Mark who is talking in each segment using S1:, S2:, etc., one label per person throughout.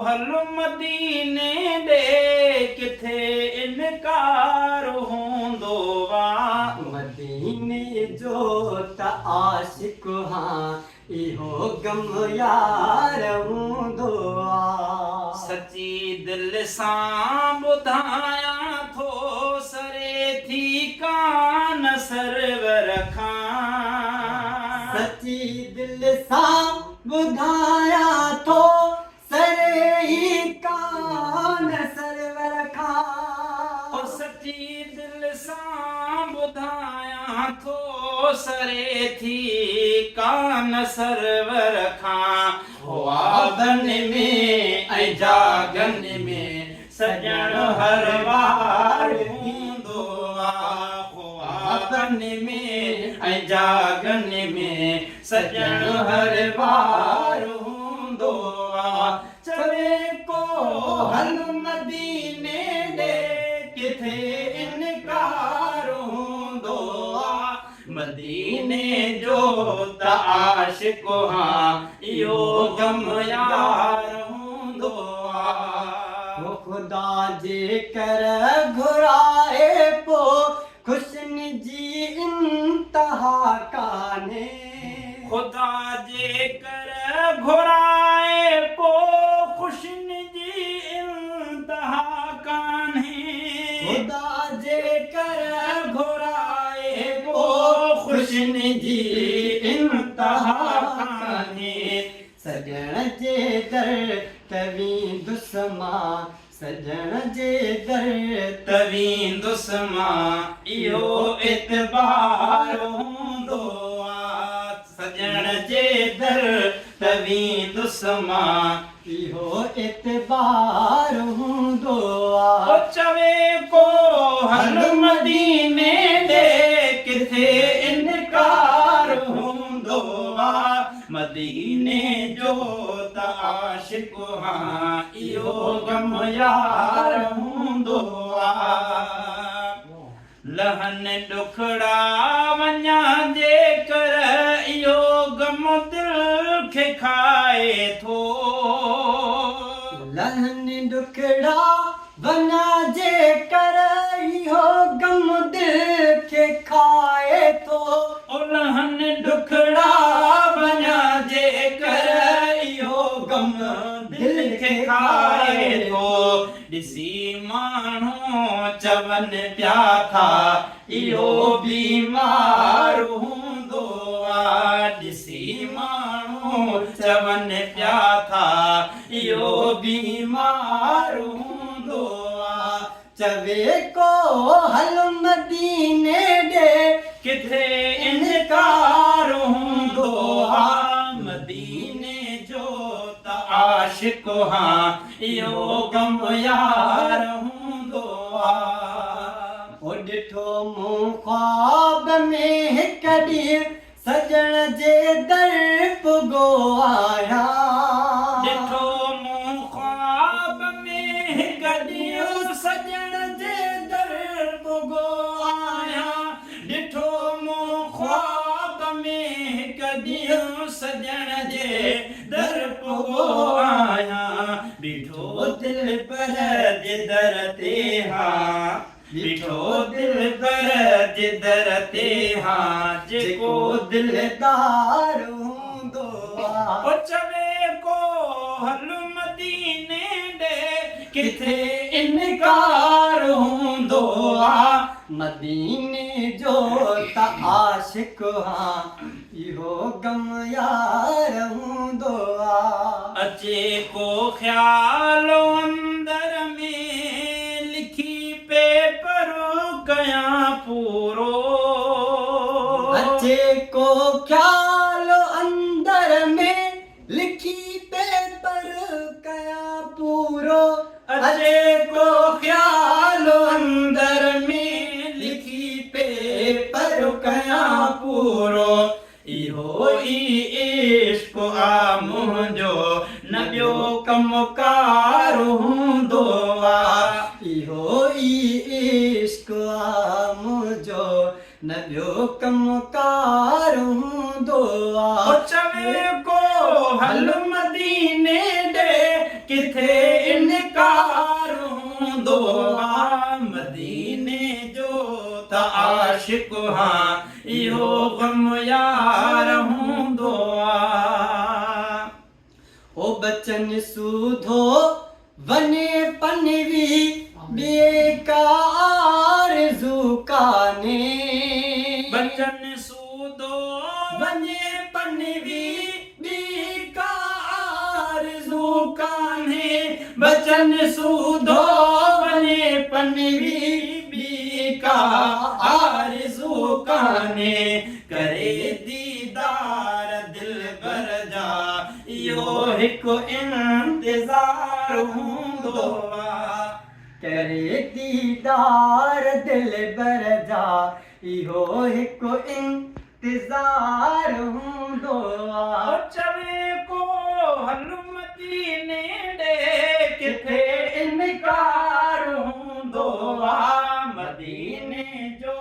S1: हल मदीने ॾे किथे इनकार हूंदो आहे।
S2: मदीने जो त आशिक हाँ इहो गम यार हूंदो आहे।
S1: सची दिल सां ॿुधायां थो सरे थी कान सरवर खां।
S2: सची दिल सां ॿुधायां थो सरे ई कान सरवर खां।
S1: सची दिल सां ॿुधायां थो सरे थी कान सरवर खां। ख्वाबन में ऐं जागन में सजण हर वार हूंदो आहे। ख्वाबन में ऐं जागन में सजण हर वार हूंदो आहे। चवे को हल मदीने ॾे किथे इनकार हूंदो आहे। मदीने जो त आशिक हाँ इहो गम यार हूंदो आहे।
S2: वो खुदा जे कर घुराए पो खुशनी जी इंतहा काने।
S1: खुदा जे कर घुराए पो खुशनी जी इंतहा कान्हे। खुदा जे कर घुराए पो खुशनी जी इंतहा कान्हे।
S2: सजण जे दर तवी दुस्मा सजण जे दर
S1: तवींदुसि मां इहो एतबार हूंदो आहे। सजण जे दर तवींदुसि मां
S2: इहो एतबार हूंदो आहे।
S1: चवे को हल मदीने ॾे किथे इनकार हूंदो आहे। मदीने जो त आशिक हाँ इहो गम यार हूंदो आहे। लहन ॾुखड़ा वञा जे कर इहो गम दिल खे खाए थो।
S2: लहन ॾुखड़ा वञा जे कर इहो गम दिल खे खाए थो।
S1: लहन ॾुखड़ा वञा जे कर इहो गम दिल खे खाए थो। ॾिसी माण्हू चवनि पिया था इहो बीमार हूंदो आहे। ॾिसी माण्हू चवनि पिया था इहो बीमार हूंदो आहे।
S2: चवे को हल मदीने ॾे
S1: किथे इनकार हूंदो आहे। मदीने जो त आशिक हाँ इहो गम यार हूंदो आहे।
S2: ओ ॾिठो मूं ख्वाब में हिकु ॾींहुं सजण जे दर पुॻो आया।
S1: ॾिठो मूं ख्वाब में हिकु ॾींहुं सजण जे दर पुॻो आया। ॾिठो मूं ख्वाब में हिकु ॾींहुं सजण जे दर पुॻो आया। बीठो दिल पर जे दर ते हाँ बीठो दिल पर जे दर ते हाँ जेको
S2: दिलदार हूंदो आहे।
S1: चवे को हल मदीने ॾे किथे इनकार हूंदो आहे।
S2: मदीने जो त आशिक हाँ इहो गम यार हूंदो आहे।
S1: अचे को ख़्याल अंदर में लिखी पेपर कयां पूरो।
S2: अचे को ख्याल अंदर में लिखी पेपर कया पूरो।
S1: अचे को ख़्याल अंदर में लिखी पेपर कयां पूरो। इहो ई इश्क आ मुंहिंजो न ॿियो कमकार हूंदो आहे।
S2: इहो ई इश्क आ मुंहिंजो न ॿियो कमकार हूंदो आहे।
S1: चवे को हल मदीने ॾे किथे आशिक हाँ इहो गम यार हूंदो आहे।
S2: ओ बचन सूधो वने पनवी बेकार ज़ुकाने
S1: बचन सूदो वञे पनवी बेकार ज़ुकाने बचन सूदो वञे पनवी बेकार ज़ुकाने करे दीदार दिलबर जा इहो हिकु इंतज़ार हूंदो आहे।
S2: करे दीदार दिल बर जा इहो हिकु इंतज़ार हूंदो आहे।
S1: चवे को हल मदीने ॾे किथे इनकार हूंदो आहे। मदीने जो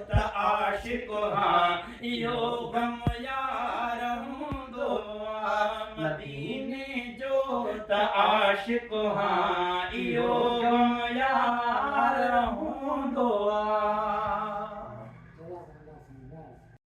S1: त आशिक हाँ इहो गम यार हूंदो आहे। मदीने जो त आशिक हाँ इहो